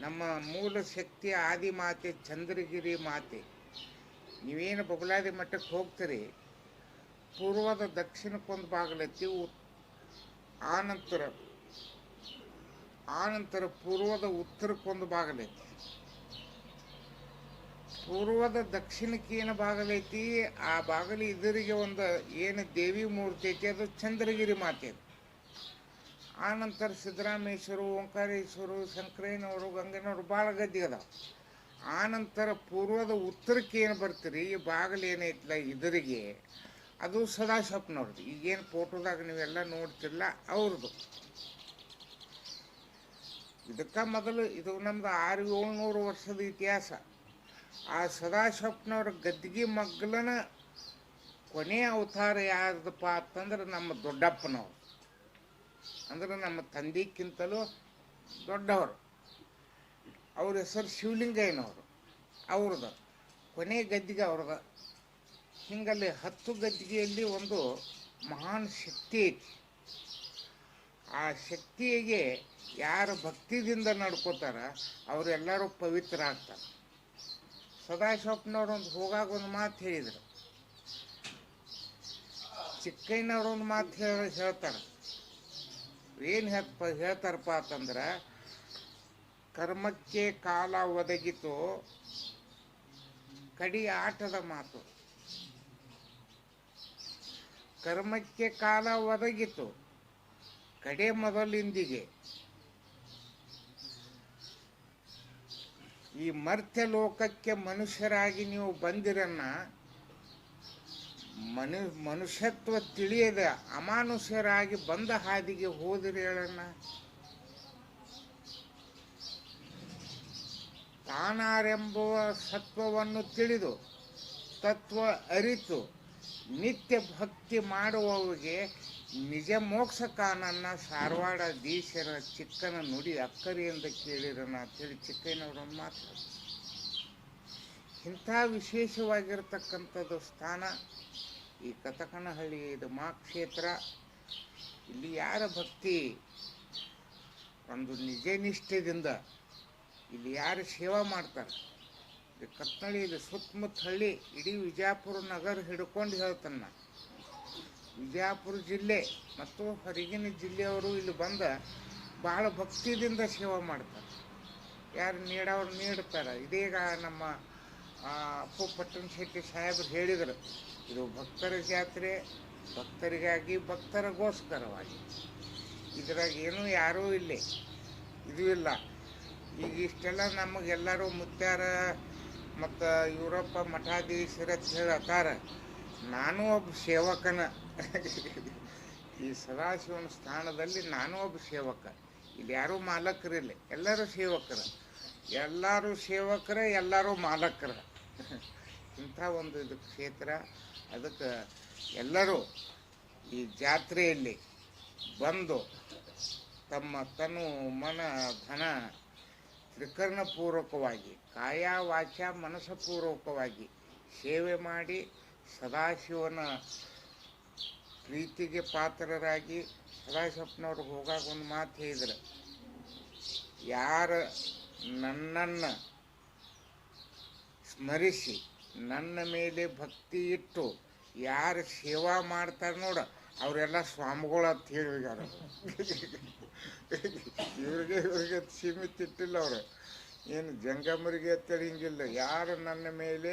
ನಮ್ಮ ಮೂಲ ಶಕ್ತಿ ಆದಿ ಮಾತೆ ಚಂದ್ರಗಿರಿ ಮಾತೆ. ನೀವೇನು ಬಬಲಾದಿ ಮಠಕ್ಕೆ ಹೋಗ್ತೀರಿ, ಪೂರ್ವದ ದಕ್ಷಿಣಕ್ಕೊಂದು ಬಾಗಿಲೈತಿ, ಆನಂತರ ಆನಂತರ ಪೂರ್ವದ ಉತ್ತರಕ್ಕೊಂದು ಬಾಗಿಲೈತಿ. ಪೂರ್ವದ ದಕ್ಷಿಣಕ್ಕೆ ಏನು ಬಾಗಿಲೈತಿ, ಆ ಬಾಗಿಲು ಎದುರಿಗೆ ಒಂದು ಏನು ದೇವಿ ಮೂರ್ತಿ ಐತಿ, ಅದು ಚಂದ್ರಗಿರಿ ಮಾತೆ. ಆನಂತರ ಸಿದ್ದರಾಮೇಶ್ವರು, ಓಂಕಾರೇಶ್ವರು, ಶಂಕರಯ್ಯನವರು, ಗಂಗನವರು ಭಾಳ ಗದ್ದೆ ಅದಾವ. ಆನಂತರ ಪೂರ್ವದ ಉತ್ತರಕ್ಕೆ ಏನು ಬರ್ತೀರಿ, ಈ ಬಾಗಿಲು ಏನೈತಿಲ್ಲ ಎದುರಿಗೆ, ಅದು ಸದಾಶಿವಪ್ಪನವ್ರದ್ದು. ಈಗೇನು ಫೋಟೋದಾಗ ನೀವೆಲ್ಲ ನೋಡ್ತಿರಲ್ಲ ಅವ್ರದ್ದು. ಇದಕ್ಕೆ ಮೊದಲು ಇದು ನಮ್ದು 600-700 ವರ್ಷದ ಇತಿಹಾಸ. ಆ ಸದಾಶಿವಪ್ಪನವ್ರ ಗದ್ದಿಗೆ ಮಗ್ಲನ ಕೊನೆಯ ಅವತಾರ ಯಾರ್ದಪ್ಪ ಅಂತಂದ್ರೆ ನಮ್ಮ ದೊಡ್ಡಪ್ಪನವ್ರು. ಅಂದ್ರೆ ನಮ್ಮ ತಂದೆಕ್ಕಿಂತಲೂ ದೊಡ್ಡವರು. ಅವ್ರ ಹೆಸರು ಶಿವಲಿಂಗಯ್ಯನವರು. ಅವ್ರದ ಕೊನೆ ಗದ್ದಿಗೆ ಅವ್ರದ. ಹಿಂಗಲ್ಲಿ 10 ಗದ್ದಿಗೆಯಲ್ಲಿ ಒಂದು ಮಹಾನ್ ಶಕ್ತಿ ಐತಿ. ಆ ಶಕ್ತಿಗೆ ಯಾರು ಭಕ್ತಿದಿಂದ ನಡ್ಕೋತಾರ ಅವರೆಲ್ಲರೂ ಪವಿತ್ರ ಆಗ್ತಾರೆ. ಸದಾಶಿವಪ್ಪನವ್ರು ಹೋಗಾಗ ಒಂದು ಮಾತು ಹೇಳಿದರು, ಚಿಕ್ಕಯ್ಯನವ್ರೊಂದು ಮಾತು ಹೇಳ್ತಾರೆ. ಏನು ಹೇಳ್ತಾರಪ್ಪ ಅಂತಂದ್ರೆ, ಕರ್ಮಕ್ಕೆ ಕಾಲ ಒದಗಿತು ಕಡಿ ಆಟದ ಮಾತು. ಕರ್ಮಕ್ಕೆ ಕಾಲ ಒದಗಿತು ಕಡೆ ಮೊದಲಿಂದಿಗೆ. ಈ ಮರ್ತ್ಯ ಲೋಕಕ್ಕೆ ಮನುಷ್ಯರಾಗಿ ನೀವು ಬಂದಿರನ್ನ, ಮನುಷ್ಯತ್ವ ತಿಳಿಯದ ಅಮಾನುಷ್ಯರಾಗಿ ಬಂದ ಹಾದಿಗೆ ಹೋದಿರಿ ಹೇಳಣ್ಣ. ತಾನಾರೆಂಬುವ ಸತ್ವವನ್ನು ತಿಳಿದು ತತ್ವ ಅರಿತು ನಿತ್ಯ ಭಕ್ತಿ ಮಾಡುವವರಿಗೆ ನಿಜ ಮೋಕ್ಷ ಕಾನನ್ನ ಸಾರವಾಡದೀಶರ ಚಿಕ್ಕನ ನುಡಿ ಅಕ್ಕರಿಯಿಂದ ಕೇಳಿರನ ಅಂತೇಳಿ ಚಿಕ್ಕಯ್ಯನವ್ರೊಂದು ಮಾತಾಡ್ತಾರೆ. ಇಂಥ ವಿಶೇಷವಾಗಿರ್ತಕ್ಕಂಥದ್ದು ಸ್ಥಾನ ಈ ಕತಕನಹಳ್ಳಿ, ಇದು ಮಹಾಕ್ಷೇತ್ರ. ಇಲ್ಲಿ ಯಾರ ಭಕ್ತಿ ಒಂದು ನಿಜ ನಿಷ್ಠೆಯಿಂದ ಇಲ್ಲಿ ಯಾರು ಸೇವಾ ಮಾಡ್ತಾರೆ, ಇದು ಕತ್ನಳ್ಳಿ, ಇದು ಸುತ್ತಮುತ್ತ ಹಳ್ಳಿ, ಇಡೀ ವಿಜಯಪುರ ನಗರ ಹಿಡ್ಕೊಂಡು ಹೇಳ್ತಾನೆ. ವಿಜಯಪುರ ಜಿಲ್ಲೆ ಮತ್ತು ಹೊರಗಿನ ಜಿಲ್ಲೆಯವರು ಇಲ್ಲಿ ಬಂದ ಭಾಳ ಭಕ್ತಿದಿಂದ ಸೇವಾ ಮಾಡ್ತಾರೆ. ಯಾರು ನೀಡೋರು ನೀಡ್ತಾರೆ. ಇದೀಗ ನಮ್ಮ ಅಪ್ಪು ಪಟ್ಟಣ ಶೆಟ್ಟಿ ಸಾಹೇಬರು ಹೇಳಿದರು, ಇದು ಭಕ್ತರ ಜಾತ್ರೆ, ಭಕ್ತರಿಗಾಗಿ ಭಕ್ತರಿಗೋಸ್ಕರವಾಗಿ. ಇದ್ರಾಗ ಏನೂ ಯಾರೂ ಇಲ್ಲಿ ಇದು ಇಲ್ಲ. ಈಗ ಇಷ್ಟೆಲ್ಲ ನಮಗೆಲ್ಲರೂ ಮುತ್ಯಾರ ಮತ್ತು ಯುರೋಪ ಮಠಾಧೀಶರ ಹೇಳ್ತಾರ. ನಾನು ಒಬ್ಬ ಸೇವಕನ. ಈ ಸದಾಶಿವನ ಸ್ಥಾನದಲ್ಲಿ ನಾನು ಒಬ್ಬ ಸೇವಕ. ಇಲ್ಲಿ ಯಾರೂ ಮಾಲಕರಿಲ್ಲ, ಎಲ್ಲರೂ ಸೇವಕರು. ಎಲ್ಲರೂ ಸೇವಕರೇ, ಎಲ್ಲರೂ ಮಾಲಕರ. ಇಂಥ ಒಂದು ಇದು ಕ್ಷೇತ್ರ. ಅದಕ್ಕೆ ಎಲ್ಲರೂ ಈ ಜಾತ್ರೆಯಲ್ಲಿ ಬಂದು ತಮ್ಮ ತನು ಮನ ಧನ ತ್ರಿಕರಣಪೂರ್ವಕವಾಗಿ, ಕಾಯ ವಾಚ ಮನಸ್ಸಪೂರ್ವಕವಾಗಿ ಸೇವೆ ಮಾಡಿ ಸದಾಶಿವನ ಪ್ರೀತಿಗೆ ಪಾತ್ರರಾಗಿ. ಸದಾಶಿವಪ್ಪನವ್ರು ಹೋಗಾಗ ಒಂದು ಮಾತು ಹೇಳಿದ್ರು, ಯಾರು ನನ್ನನ್ನು ಸ್ಮರಿಸಿ ನನ್ನ ಮೇಲೆ ಭಕ್ತಿ ಇಟ್ಟು ಯಾರು ಸೇವಾ ಮಾಡ್ತಾರೆ ನೋಡ, ಅವರೆಲ್ಲ ಸ್ವಾಮಿಗಳು ಅಂತ ಹೇಳಿದಾರ. ಇವ್ರಿಗೆ ಸೀಮಿತ ಇಟ್ಟಿಲ್ಲ ಅವರು, ಏನು ಜಂಗಮರಿಗೆ ಅಂತೇಳಿ ಹಿಂಗಿಲ್ಲ. ಯಾರು ನನ್ನ ಮೇಲೆ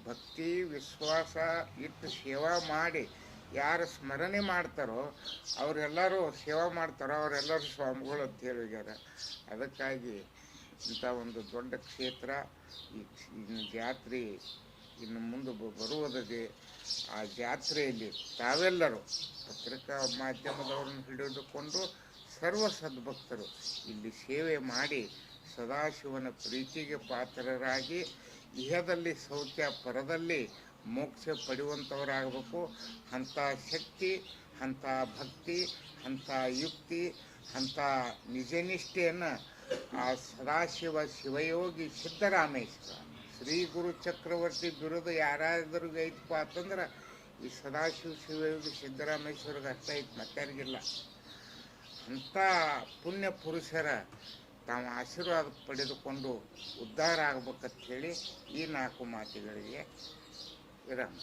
ಭಕ್ತಿ ವಿಶ್ವಾಸ ಇಟ್ಟು ಸೇವಾ ಮಾಡಿ ಯಾರು ಸ್ಮರಣೆ ಮಾಡ್ತಾರೋ ಅವರೆಲ್ಲರೂ ಸೇವಾ ಮಾಡ್ತಾರೋ ಅವರೆಲ್ಲರೂ ಸ್ವಾಮಿಗಳು ಅಂತ ಹೇಳಿದ್ದಾರೆ. ಅದಕ್ಕಾಗಿ ಇಂಥ ಒಂದು ದೊಡ್ಡ ಕ್ಷೇತ್ರ. ಇನ್ನು ಜಾತ್ರೆ ಇನ್ನು ಮುಂದೆ ಬರುವುದಿದೆ. ಆ ಜಾತ್ರೆಯಲ್ಲಿ ತಾವೆಲ್ಲರೂ ಪತ್ರಿಕಾ ಮಾಧ್ಯಮದವ್ರನ್ನ ಹಿಡಿದುಕೊಂಡು ಸರ್ವ ಸದ್ಭಕ್ತರು ಇಲ್ಲಿ ಸೇವೆ ಮಾಡಿ ಸದಾಶಿವನ ಪ್ರೀತಿಗೆ ಪಾತ್ರರಾಗಿ ಇಹದಲ್ಲಿ ಸೌಖ್ಯ, ಪರದಲ್ಲಿ ಮೋಕ್ಷ ಪಡೆಯುವಂಥವರಾಗಬೇಕು. ಅಂಥ ಶಕ್ತಿ, ಅಂಥ ಭಕ್ತಿ, ಅಂಥ ಯುಕ್ತಿ, ಅಂಥ ನಿಜನಿಷ್ಠೆಯನ್ನು ಆ ಸದಾಶಿವ ಶಿವಯೋಗಿ ಸಿದ್ದರಾಮೇಶ್ವರ ಶ್ರೀ ಗುರು ಚಕ್ರವರ್ತಿ ಬಿರುದು ಯಾರಾದ್ರೂ ಐತಪ್ಪ ಅಂತಂದ್ರೆ ಈ ಸದಾಶಿವ ಶಿವಯೋಗಿ ಸಿದ್ದರಾಮೇಶ್ವರಿಗೆ ಅರ್ಥ ಐತೆ, ಮತ್ತಾರಿಗಿಲ್ಲ. ಅಂಥ ಪುಣ್ಯ ಪುರುಷರ ತಾವು ಆಶೀರ್ವಾದ ಪಡೆದುಕೊಂಡು ಉದ್ಧಾರ ಆಗ್ಬೇಕಂತ ಹೇಳಿ ಈ 4 ಮಾತುಗಳಿಗೆ ವಿರಾಮ.